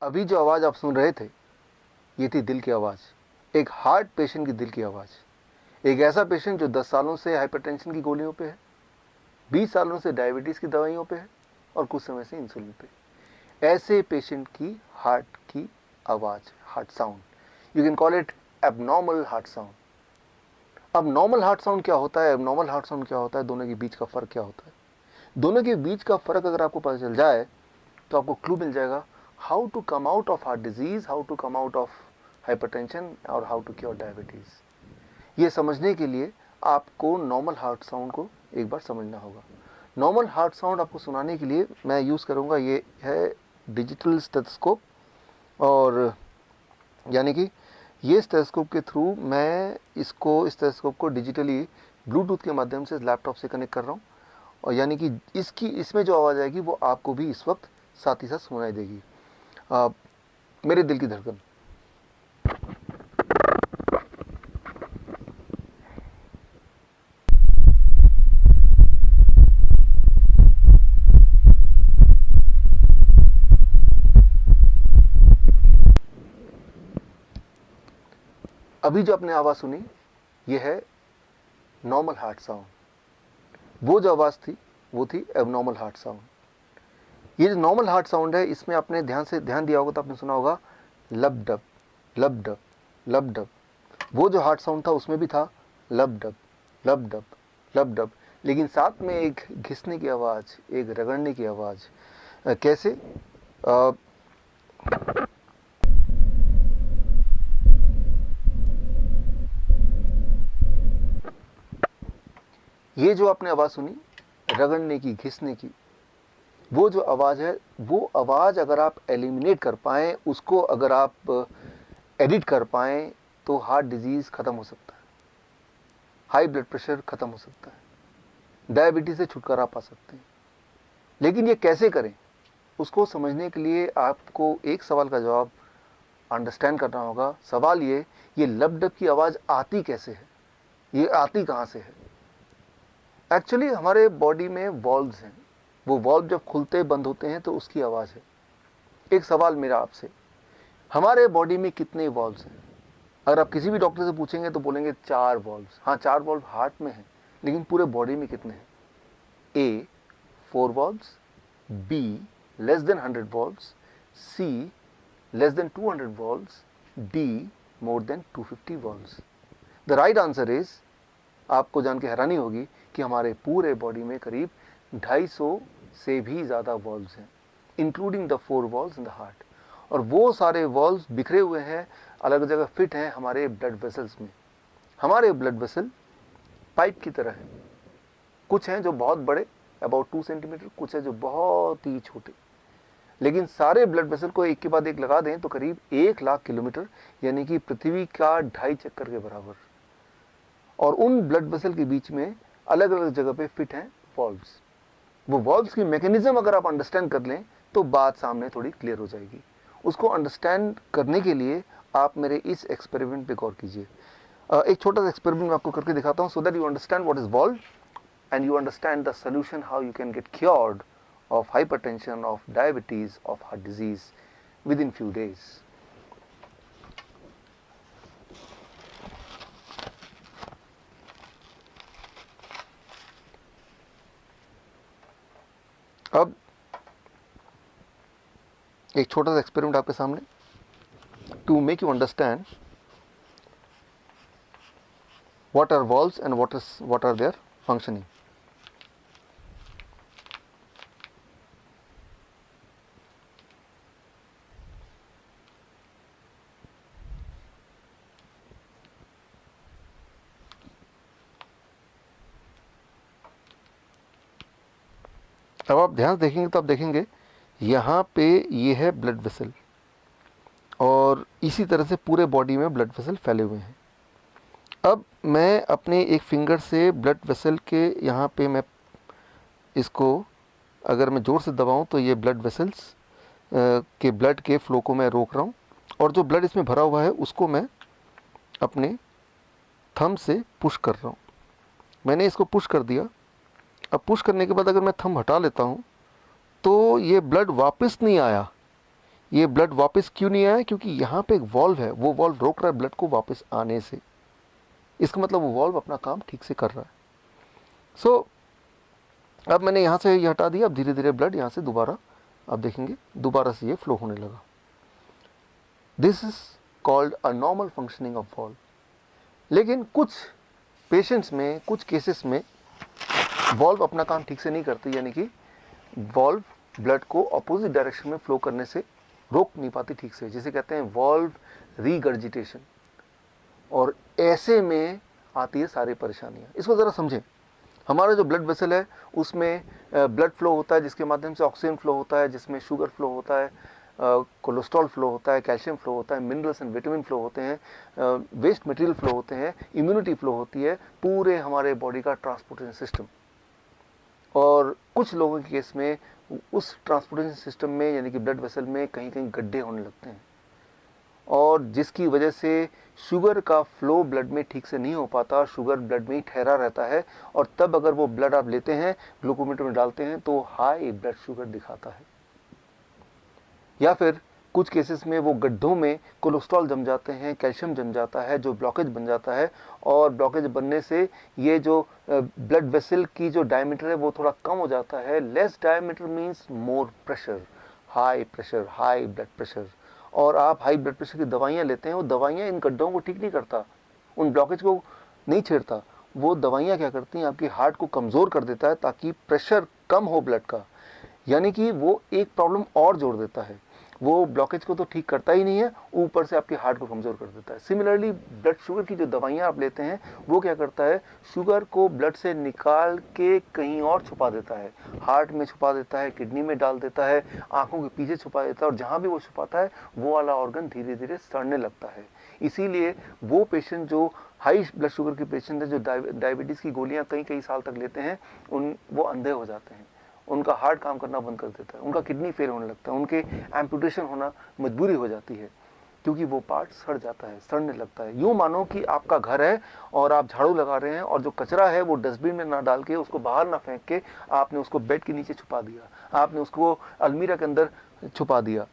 अभी जो आवाज़ आप सुन रहे थे ये थी दिल की आवाज़, एक हार्ट पेशेंट की दिल की आवाज़। एक ऐसा पेशेंट जो 10 सालों से हाइपरटेंशन की गोलियों पे है, 20 सालों से डायबिटीज़ की दवाइयों पे है और कुछ समय से इंसुलिन पे। ऐसे पेशेंट की हार्ट की आवाज़, heart sound, you can call it abnormal heart sound. अब नॉर्मल हार्ट साउंड क्या होता है, एबनॉर्मल हार्ट साउंड क्या होता है, दोनों के बीच का फ़र्क क्या होता है? दोनों के बीच का फ़र्क अगर आपको पता चल जाए तो आपको क्लू मिल जाएगा how to come out of heart disease, how to come out of hypertension और हाउ टू क्योर डायबिटीज़। ये समझने के लिए आपको नॉर्मल हार्ट साउंड को एक बार समझना होगा। नॉर्मल हार्ट साउंड आपको सुनाने के लिए मैं यूज़ करूँगा, ये है डिजिटल स्टेथोस्कोप, और यानी कि ये स्टेथोस्कोप के थ्रू मैं इस स्टेथोस्कोप को डिजिटली ब्लूटूथ के माध्यम से लैपटॉप से कनेक्ट कर रहा हूँ, और यानी कि इसमें जो आवाज़ आएगी वो आपको भी इस वक्त साथ ही साथ सुनाई देगी। मेरे दिल की धड़कन, अभी जो आपने आवाज़ सुनी ये है नॉर्मल हार्ट साउंड। वो जो आवाज़ थी वो थी एबनॉर्मल हार्ट साउंड। ये जो नॉर्मल हार्ट साउंड है इसमें आपने ध्यान दिया होगा तो आपने सुना होगा लब डब लब डब लब डब। वो जो हार्ट साउंड था उसमें भी था लब डब लब डब लब डब, लेकिन साथ में एक घिसने की आवाज़, एक रगड़ने की आवाज़। कैसे? ये जो आपने आवाज़ सुनी रगड़ने की, घिसने की, वो जो आवाज़ है, वो आवाज़ अगर आप एलिमिनेट कर पाएँ, उसको अगर आप एडिट कर पाएँ तो हार्ट डिजीज़ ख़त्म हो सकता है, हाई ब्लड प्रेशर ख़त्म हो सकता है, डायबिटीज़ से छुटकारा पा सकते हैं। लेकिन ये कैसे करें, उसको समझने के लिए आपको एक सवाल का जवाब अंडरस्टैंड करना होगा। सवाल ये लब डब की आवाज़ आती कैसे है, ये आती कहाँ से है? एक्चुअली हमारे बॉडी में वॉल्व्स हैं, वो वॉल्व जब खुलते बंद होते हैं तो उसकी आवाज़ है। एक सवाल मेरा आपसे, हमारे बॉडी में कितने वॉल्व्स हैं? अगर आप किसी भी डॉक्टर से पूछेंगे तो बोलेंगे 4 वॉल्व्स। हाँ, 4 वॉल्व हार्ट में हैं, लेकिन पूरे बॉडी में कितने हैं? A 4 valves, B less than 100 valves, C less than 200 valves, D more than 250 valves. The right answer is, आपको जान के हैरानी होगी कि हमारे पूरे बॉडी में करीब 250 से भी ज़्यादा वॉल्व्स हैं, including the 4 valves in the heart. और वो सारे वॉल्व्स बिखरे हुए हैं, अलग जगह फिट हैं हमारे ब्लड वेसल्स में। हमारे ब्लड वेसल पाइप की तरह हैं, कुछ हैं जो बहुत बड़े अबाउट 2 सेंटीमीटर, कुछ है जो बहुत ही छोटे। लेकिन सारे ब्लड वेसल को एक के बाद एक लगा दें तो करीब 1 लाख किलोमीटर, यानी कि पृथ्वी का 2.5 चक्कर के बराबर। और उन ब्लड वेसल के बीच में अलग अलग जगह पे फिट हैं वॉल्व्स। वो वॉल्व्स की मैकेनिज्म अगर आप अंडरस्टैंड कर लें तो बात सामने थोड़ी क्लियर हो जाएगी। उसको अंडरस्टैंड करने के लिए आप मेरे इस एक्सपेरिमेंट पे गौर कीजिए। एक छोटा सा एक्सपेरिमेंट मैं आपको करके दिखाता हूँ, so that you understand what is valve and you understand the solution, how you can get cured of hypertension, of diabetes, of heart disease within few days. अब एक छोटा सा एक्सपेरिमेंट आपके सामने, to make you understand what are valves and what are their functioning. अब आप ध्यान देखेंगे तो आप देखेंगे यहाँ पे ये है ब्लड वेसल, और इसी तरह से पूरे बॉडी में ब्लड वेसल फैले हुए हैं। अब मैं अपने एक फिंगर से ब्लड वेसल के यहाँ पे मैं इसको अगर मैं ज़ोर से दबाऊँ तो ये ब्लड वेसल्स के ब्लड के फ्लो को मैं रोक रहा हूँ, और जो ब्लड इसमें भरा हुआ है उसको मैं अपने थंब से पुश कर रहा हूँ। मैंने इसको पुश कर दिया। अब पुश करने के बाद अगर मैं थंब हटा लेता हूँ तो ये ब्लड वापस नहीं आया, ये ब्लड वापस क्यों नहीं आया? क्योंकि यहाँ पे एक वॉल्व है, वो वॉल्व रोक रहा है ब्लड को वापस आने से। इसका मतलब वो वॉल्व अपना काम ठीक से कर रहा है। सो अब मैंने यहाँ से ये हटा दिया, अब धीरे धीरे ब्लड यहाँ से दोबारा, आप देखेंगे दोबारा से ये फ्लो होने लगा। This is called a normal functioning of valve. लेकिन कुछ पेशेंट्स में, कुछ केसेस में वॉल्व अपना काम ठीक से नहीं करती, यानी कि वॉल्व ब्लड को अपोजिट डायरेक्शन में फ्लो करने से रोक नहीं पाती ठीक से, जिसे कहते हैं वॉल्व रीगर्जिटेशन। और ऐसे में आती है सारी परेशानियां। इसको ज़रा समझें। हमारा जो ब्लड वेसल है उसमें ब्लड फ्लो होता है, जिसके माध्यम से ऑक्सीजन फ्लो होता है, जिसमें शुगर फ्लो होता है, कोलेस्ट्रॉल फ्लो होता है, कैल्शियम फ्लो होता है, मिनरल्स एंड विटामिन फ्लो होते हैं, वेस्ट मटेरियल फ्लो होते हैं, इम्यूनिटी फ्लो होती है, पूरे हमारे बॉडी का ट्रांसपोर्टेशन सिस्टम। और कुछ लोगों के केस में उस ट्रांसपोर्टेशन सिस्टम में, यानी कि ब्लड वेसल में कहीं कहीं गड्ढे होने लगते हैं, और जिसकी वजह से शुगर का फ्लो ब्लड में ठीक से नहीं हो पाता, शुगर ब्लड में ही ठहरा रहता है। और तब अगर वो ब्लड आप लेते हैं, ग्लूकोमीटर में डालते हैं, तो हाई ब्लड शुगर दिखाता है। या फिर कुछ केसेस में वो गड्ढों में कोलेस्ट्रॉल जम जाते हैं, कैल्शियम जम जाता है, जो ब्लॉकेज बन जाता है। और ब्लॉकेज बनने से ये जो ब्लड वेसल की जो डायमीटर है वो थोड़ा कम हो जाता है। Less diameter means more pressure, high blood pressure. और आप हाई ब्लड प्रेशर की दवाइयाँ लेते हैं, वो दवाइयाँ इन गड्ढों को ठीक नहीं करता, उन ब्लॉकेज को नहीं छेड़ता। वो दवाइयाँ क्या करती हैं, आपकी हार्ट को कमज़ोर कर देता है ताकि प्रेशर कम हो ब्लड का। यानी कि वो एक प्रॉब्लम और जोड़ देता है। वो ब्लॉकेज को तो ठीक करता ही नहीं है, ऊपर से आपके हार्ट को कमज़ोर कर देता है। सिमिलरली ब्लड शुगर की जो दवाइयाँ आप लेते हैं, वो क्या करता है, शुगर को ब्लड से निकाल के कहीं और छुपा देता है, हार्ट में छुपा देता है, किडनी में डाल देता है, आंखों के पीछे छुपा देता है। और जहाँ भी वो छुपाता है वो वाला ऑर्गन धीरे धीरे सड़ने लगता है। इसीलिए वो पेशेंट जो हाई ब्लड शुगर के पेशेंट है, जो डायबिटीज़ की गोलियाँ कई कई साल तक लेते हैं, वो अंधे हो जाते हैं, उनका हार्ट काम करना बंद कर देता है, उनका किडनी फेल होने लगता है, उनके एम्पुटेशन होना मजबूरी हो जाती है, क्योंकि वो पार्ट सड़ जाता है, सड़ने लगता है। यूँ मानो कि आपका घर है और आप झाड़ू लगा रहे हैं, और जो कचरा है वो डस्टबिन में ना डाल के, उसको बाहर ना फेंक के, आपने उसको बेड के नीचे छुपा दिया, आपने उसको अलमीरा के अंदर छुपा दिया।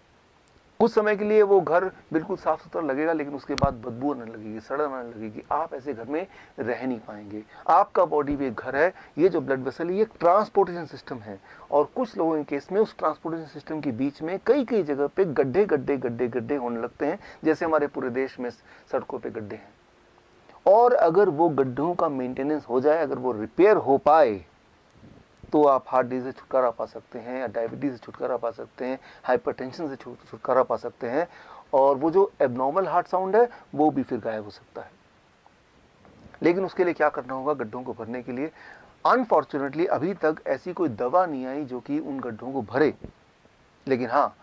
कुछ समय के लिए वो घर बिल्कुल साफ सुथरा लगेगा, लेकिन उसके बाद बदबू आने लगेगी, सड़न आने लगेगी। आप ऐसे घर में रह नहीं पाएंगे। आपका बॉडी भी एक घर है। ये जो ब्लड वेसल है, ये ट्रांसपोर्टेशन सिस्टम है। और कुछ लोगों के केस में उस ट्रांसपोर्टेशन सिस्टम के बीच में कई कई जगह पे गड्ढे गड्ढे गड्ढे गड्ढे होने लगते हैं, जैसे हमारे पूरे देश में सड़कों पर गड्ढे हैं। और अगर वो गड्ढों का मेंटेनेंस हो जाए, अगर वो रिपेयर हो पाए, तो आप हार्ट डिजीज से छुटकारा पा सकते हैं, या डायबिटीज़ से छुटकारा पा सकते हैं, हाइपरटेंशन से छुटकारा पा सकते हैं। और वो जो एबनॉर्मल हार्ट साउंड है वो भी फिर गायब हो सकता है। लेकिन उसके लिए क्या करना होगा, गड्ढों को भरने के लिए? अनफॉर्चुनेटली अभी तक ऐसी कोई दवा नहीं आई जो कि उन गड्ढों को भरे। लेकिन हाँ,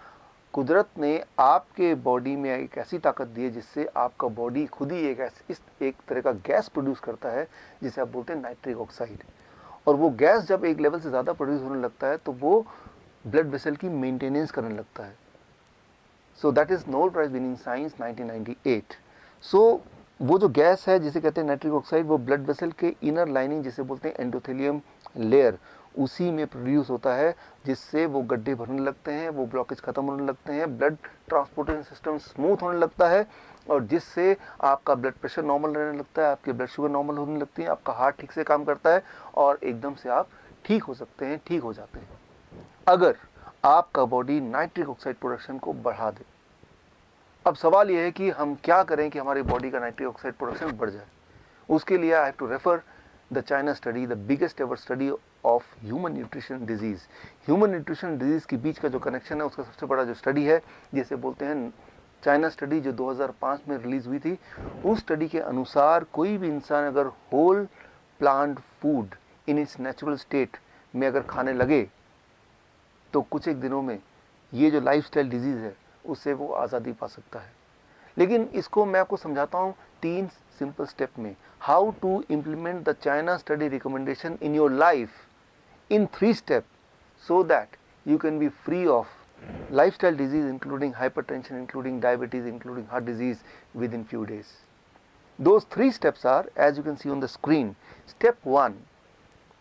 कुदरत ने आपके बॉडी में एक ऐसी ताकत दी है जिससे आपका बॉडी खुद ही एक तरह का गैस प्रोड्यूस करता है, जिसे आप बोलते हैं नाइट्रिक ऑक्साइड। और वो गैस जब एक लेवल से ज़्यादा प्रोड्यूस होने लगता है, तो वो ब्लड वेसल की मेंटेनेंस करने लगता है। So that is Nobel prize winning science 1998। So वो जो गैस है जिसे कहते हैं नाइट्रिक ऑक्साइड, वो ब्लड वेसल के इनर लाइनिंग, जिसे बोलते हैं एंडोथेलियम लेयर, उसी में प्रोड्यूस होता है, जिससे वो गड्ढे भरने लगते हैं, वो ब्लॉकेज खत्म होने लगते हैं, ब्लड ट्रांसपोर्टेशन सिस्टम स्मूथ होने लगता है, और जिससे आपका ब्लड प्रेशर नॉर्मल रहने लगता है, आपकी ब्लड शुगर नॉर्मल होने लगती है, आपका हार्ट ठीक से काम करता है, और एकदम से आप ठीक हो सकते हैं, ठीक हो जाते हैं, अगर आपका बॉडी नाइट्रिक ऑक्साइड प्रोडक्शन को बढ़ा दे। अब सवाल यह है कि हम क्या करें कि हमारी बॉडी का नाइट्रिक ऑक्साइड प्रोडक्शन बढ़ जाए। उसके लिए I have to refer the China study, the biggest ever study of human nutrition disease. Human nutrition disease के बीच का जो कनेक्शन है, उसका सबसे बड़ा जो स्टडी है, जिसे बोलते हैं चाइना स्टडी, जो 2005 में रिलीज़ हुई थी। उस स्टडी के अनुसार कोई भी इंसान अगर whole plant food in its natural state में अगर खाने लगे, तो कुछ एक दिनों में ये जो लाइफस्टाइल डिजीज़ है उससे वो आज़ादी पा सकता है। लेकिन इसको मैं आपको समझाता हूँ 3 सिंपल स्टेप में, how to implement the China study recommendation in your life in 3 step, so that you can be free of lifestyle disease including hypertension, including diabetes, including heart disease within few days. Those 3 steps are, as you can see on the screen. Step 1,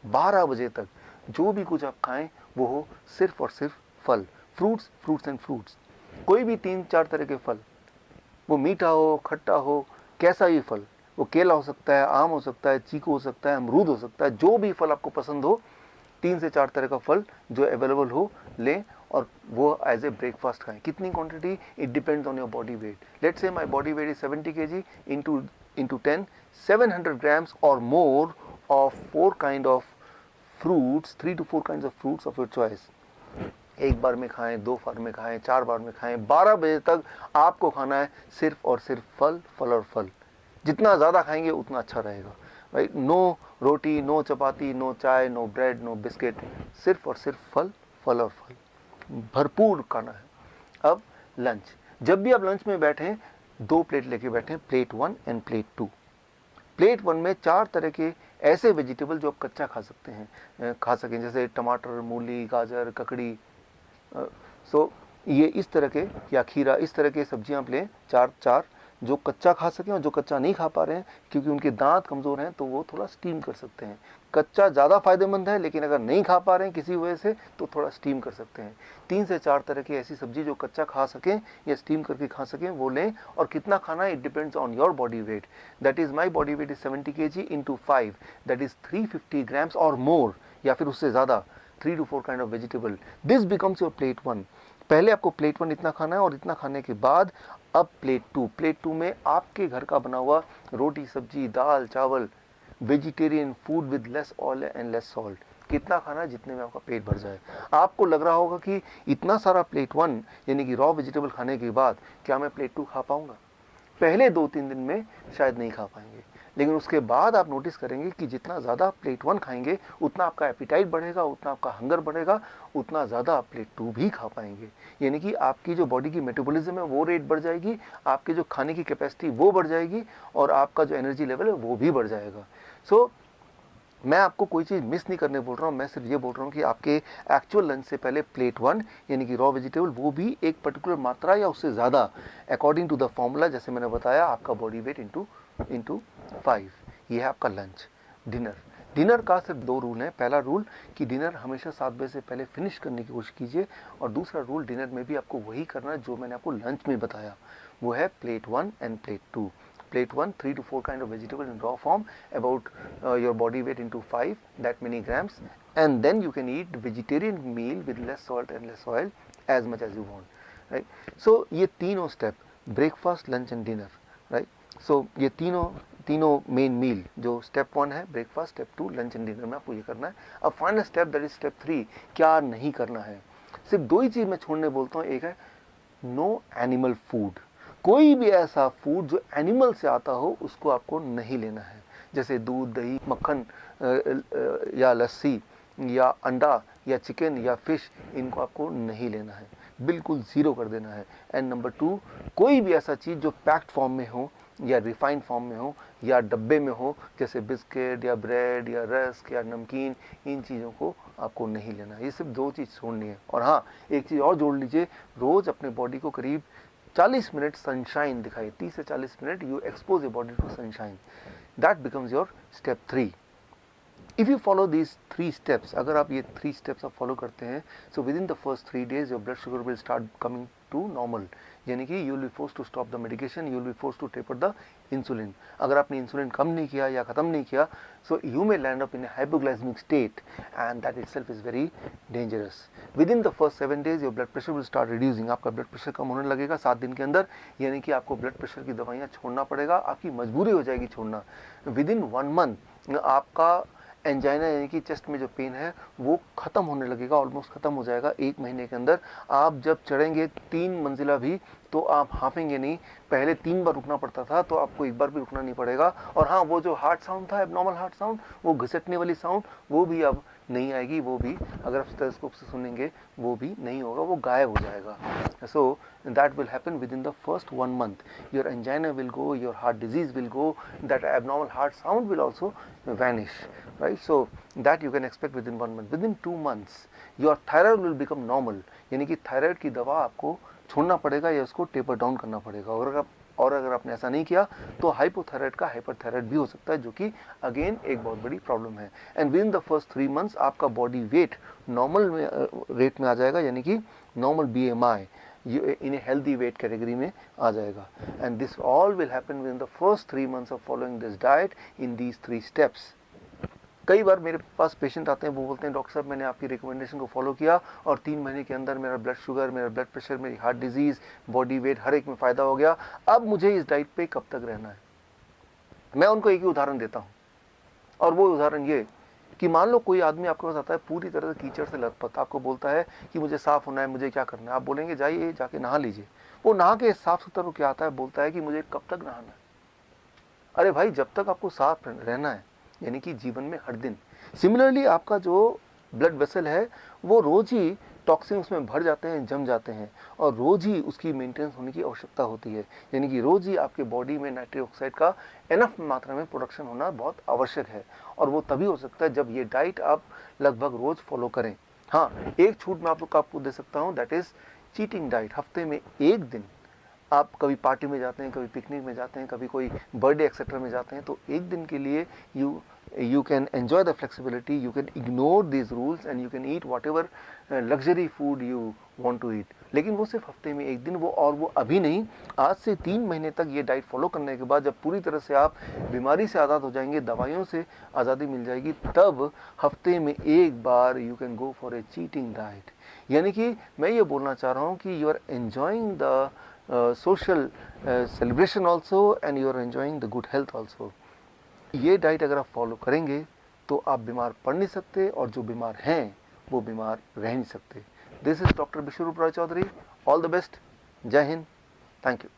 12 बजे तक जो भी कुछ आप खाएं वो हो सिर्फ और सिर्फ फल, fruits and fruits. कोई भी 3-4 तरह के फल, वो मीठा हो, खट्टा हो, कैसा भी फल, वो केला हो सकता है, आम हो सकता है, चीकू हो सकता है, अमरूद हो सकता है, जो भी फल आपको पसंद हो, 3 से 4 तरह का फल जो अवेलेबल हो लें और वो एज ए ब्रेकफास्ट खाएं। कितनी quantity? It depends on your body weight. Let's say my body weight is 70 kg into 10, 700 grams or more of 4 kind of fruits, 3 to 4 kinds of fruits of your choice। एक बार में खाएं, 2 बार में खाएं, 4 बार में खाएं, 12 बजे तक आपको खाना है सिर्फ और सिर्फ फल, फल और फल। जितना ज़्यादा खाएंगे उतना अच्छा रहेगा, राइट। नो रोटी, नो चपाती, नो चाय, नो ब्रेड, नो बिस्किट, सिर्फ और सिर्फ फल, फल और फल, भरपूर खाना है। अब लंच, जब भी आप लंच में बैठें 2 प्लेट लेके बैठें, प्लेट 1 एंड प्लेट 2। प्लेट 1 में 4 तरह के ऐसे वेजिटेबल जो आप कच्चा खा सकते हैं, खा सकें, जैसे टमाटर, मूली, गाजर, ककड़ी, सो ये इस तरह के, या खीरा, इस तरह के सब्जियां आप लें, 4 जो कच्चा खा सकें। और जो कच्चा नहीं खा पा रहे हैं क्योंकि उनके दांत कमज़ोर हैं तो वो थोड़ा स्टीम कर सकते हैं। कच्चा ज़्यादा फायदेमंद है, लेकिन अगर नहीं खा पा रहे हैं किसी वजह से तो थोड़ा स्टीम कर सकते हैं। 3 से 4 तरह की ऐसी सब्जी जो कच्चा खा सकें या स्टीम करके खा सकें वो लें। और कितना खाना है, it depends on your body weight. That is my body weight is 70 kg into 5, that is 350 grams और मोर, या फिर उससे ज़्यादा, 3 to 4 kind of vegetable। This becomes your plate 1। पहले आपको प्लेट 1 इतना खाना है, और इतना खाने के बाद अब प्लेट 2। प्लेट 2 में आपके घर का बना हुआ रोटी, सब्जी, दाल, चावल, vegetarian food with less oil and less salt. कितना खाना है? जितने में आपका पेट भर जाए। आपको लग रहा होगा कि इतना सारा प्लेट 1 यानी कि रॉ वेजिटेबल खाने के बाद क्या मैं प्लेट 2 खा पाऊंगा? पहले 2-3 दिन में शायद नहीं खा पाएंगे, लेकिन उसके बाद आप नोटिस करेंगे कि जितना ज़्यादा प्लेट 1 खाएंगे उतना आपका एपिटाइट बढ़ेगा, उतना आपका हंगर बढ़ेगा, उतना ज़्यादा आप प्लेट 2 भी खा पाएंगे। यानी कि आपकी जो बॉडी की मेटाबॉलिज्म है वो रेट बढ़ जाएगी, आपके जो खाने की कैपेसिटी वो बढ़ जाएगी, और आपका जो एनर्जी लेवल है वो भी बढ़ जाएगा। सो मैं आपको कोई चीज़ मिस नहीं करने बोल रहा हूँ, मैं सिर्फ ये बोल रहा हूँ कि आपके एक्चुअल लंच से पहले प्लेट 1 यानी कि रॉ वेजिटेबल, वो भी एक पर्टिकुलर मात्रा या उससे ज़्यादा, अकॉर्डिंग टू द फॉर्मूला, जैसे मैंने बताया, आपका बॉडी वेट इंटू 5। ये है आपका लंच। डिनर का सिर्फ 2 रूल हैं। पहला रूल कि डिनर हमेशा 7 बजे से पहले फिनिश करने की कोशिश कीजिए, और दूसरा रूल डिनर में भी आपको वही करना है जो मैंने आपको लंच में बताया, वो है plate 1 end plate 2। Plate 1, 3 to 4 kind of vegetable in raw form, about your body weight into 5, that many grams, and then you can eat vegetarian meal with less salt and less oil as much as you want, right? So ये तीनों step, breakfast, lunch and dinner, right? So ये तीनों main मील, जो step 1 है breakfast, step 2 lunch and dinner में आपको ये करना है। अब final step, that is step 3, क्या नहीं करना है। सिर्फ 2 ही चीज़ मैं छोड़ने बोलता हूँ, एक है नो एनिमल फूड। कोई भी ऐसा फूड जो एनिमल से आता हो उसको आपको नहीं लेना है, जैसे दूध, दही, मक्खन या लस्सी या अंडा या चिकन या फिश, इनको आपको नहीं लेना है, बिल्कुल ज़ीरो कर देना है। एंड नंबर 2, कोई भी ऐसा चीज़ जो पैक्ड फॉर्म में हो या रिफाइंड फॉर्म में हो या डब्बे में हो, जैसे बिस्किट या ब्रेड या रस्क या नमकीन, इन चीज़ों को आपको नहीं लेना है। ये सिर्फ 2 चीज़ छोड़नी है। और हाँ, एक चीज़ और जोड़ लीजिए, रोज़ अपने बॉडी को करीब 40 मिनट सनशाइन दिखाइए। 30 से 40 minute you expose your body to sunshine, that becomes your step 3। If you follow these 3 steps, अगर आप ये 3 स्टेप्स आप फॉलो करते हैं, so within the first 3 days your blood sugar will start coming to normal, यानी कि you will be force to stop the medication, you will be force to taper the insulin. अगर आपने insulin कम नहीं किया या ख़त्म नहीं किया, so you may land up in hypoglycaemic state, and that itself is very dangerous. Within the first 7 days your blood pressure will start reducing, आपका blood pressure कम होने लगेगा 7 दिन के अंदर, यानी कि आपको ब्लड प्रेशर की दवाइयाँ छोड़ना पड़ेगा, आपकी मजबूरी हो जाएगी छोड़ना। विद इन 1 month आपका एंजाइना यानी कि चेस्ट में जो पेन है वो ख़त्म होने लगेगा, ऑलमोस्ट ख़त्म हो जाएगा 1 महीने के अंदर। आप जब चढ़ेंगे 3 मंजिला भी तो आप हाँफेंगे नहीं, पहले 3 बार रुकना पड़ता था, तो आपको 1 बार भी रुकना नहीं पड़ेगा। और हाँ, वो जो हार्ट साउंड था, एबनॉर्मल हार्ट साउंड, वो घिसटने वाली साउंड, वो भी अब नहीं आएगी, वो भी अगर आप स्टेथोस्कोप से सुनेंगे वो भी नहीं होगा, वो गायब हो जाएगा। सो that will happen within the first 1 month. Your angina will go, your heart disease will go, that abnormal heart sound will also vanish, right? So that you can expect within 1 month. Within 2 months your thyroid will become normal, यानी कि thyroid की दवा आपको छोड़ना पड़ेगा या उसको taper down करना पड़ेगा। और अगर आपने ऐसा नहीं किया तो हाइपोथायराइड का हाइपरथायराइड भी हो सकता है, जो कि अगेन एक बहुत बड़ी प्रॉब्लम है। And with in the first 3 months आपका बॉडी वेट नॉर्मल रेट में आ जाएगा, यानी कि normal BMI, in a healthy weight category में आ जाएगा। And this all will happen with in the first 3 months of following this diet in these 3 steps. कई बार मेरे पास patient आते हैं, वो बोलते हैं डॉक्टर साहब मैंने आपकी रिकमेंडेशन को फॉलो किया और 3 महीने के अंदर मेरा ब्लड शुगर, मेरा ब्लड प्रेशर, मेरी हार्ट डिजीज़, बॉडी वेट हर एक में फ़ायदा हो गया, अब मुझे इस डाइट पे कब तक रहना है। मैं उनको एक ही उदाहरण देता हूँ, और वो उदाहरण ये कि मान लो कोई आदमी आपके पास आता है पूरी तरह से कीचड़ से लथपथ, आपको बोलता है कि मुझे साफ़ होना है, मुझे क्या करना है। आप बोलेंगे जाइए जाके नहा लीजिए। वो नहा के साफ़ सुथरा होकर आता है, बोलता है कि मुझे कब तक नहाना है। अरे भाई, जब तक आपको साफ रहना है, यानी कि जीवन में हर दिन। सिमिलरली आपका जो ब्लड वेसल है वो रोज ही टॉक्सिन उसमें भर जाते हैं, जम जाते हैं, और रोज ही उसकी मेंटेनेंस होने की आवश्यकता होती है। यानी कि रोज ही आपके बॉडी में नाइट्रिक ऑक्साइड का एनफ मात्रा में प्रोडक्शन होना बहुत आवश्यक है, और वो तभी हो सकता है जब ये डाइट आप लगभग रोज फॉलो करें। हाँ, एक छूट मैं आपको दे सकता हूँ, दैट इज चीटिंग डाइट। हफ्ते में एक दिन आप कभी पार्टी में जाते हैं, कभी पिकनिक में जाते हैं, कभी कोई बर्थडे एक्सेट्रा में जाते हैं, तो एक दिन के लिए you can enjoy the flexibility, you can ignore these rules and you can eat whatever luxury food you want to eat। लेकिन वो सिर्फ हफ्ते में एक दिन, वो अभी नहीं, आज से 3 महीने तक ये डाइट फॉलो करने के बाद जब पूरी तरह से आप बीमारी से आज़ाद हो जाएंगे, दवाइयों से आज़ादी मिल जाएगी, तब हफ्ते में एक बार you can go for a cheating diet. यानी कि मैं ये बोलना चाह रहा हूँ कि you are enjoying the social celebration also and you are enjoying the good health also। ये डाइट अगर आप फॉलो करेंगे तो आप बीमार पड़ नहीं सकते, और जो बीमार हैं वो बीमार रह नहीं सकते। This is doctor Biswaroop Roy Chowdhury. All the best. जय हिंद। Thank you.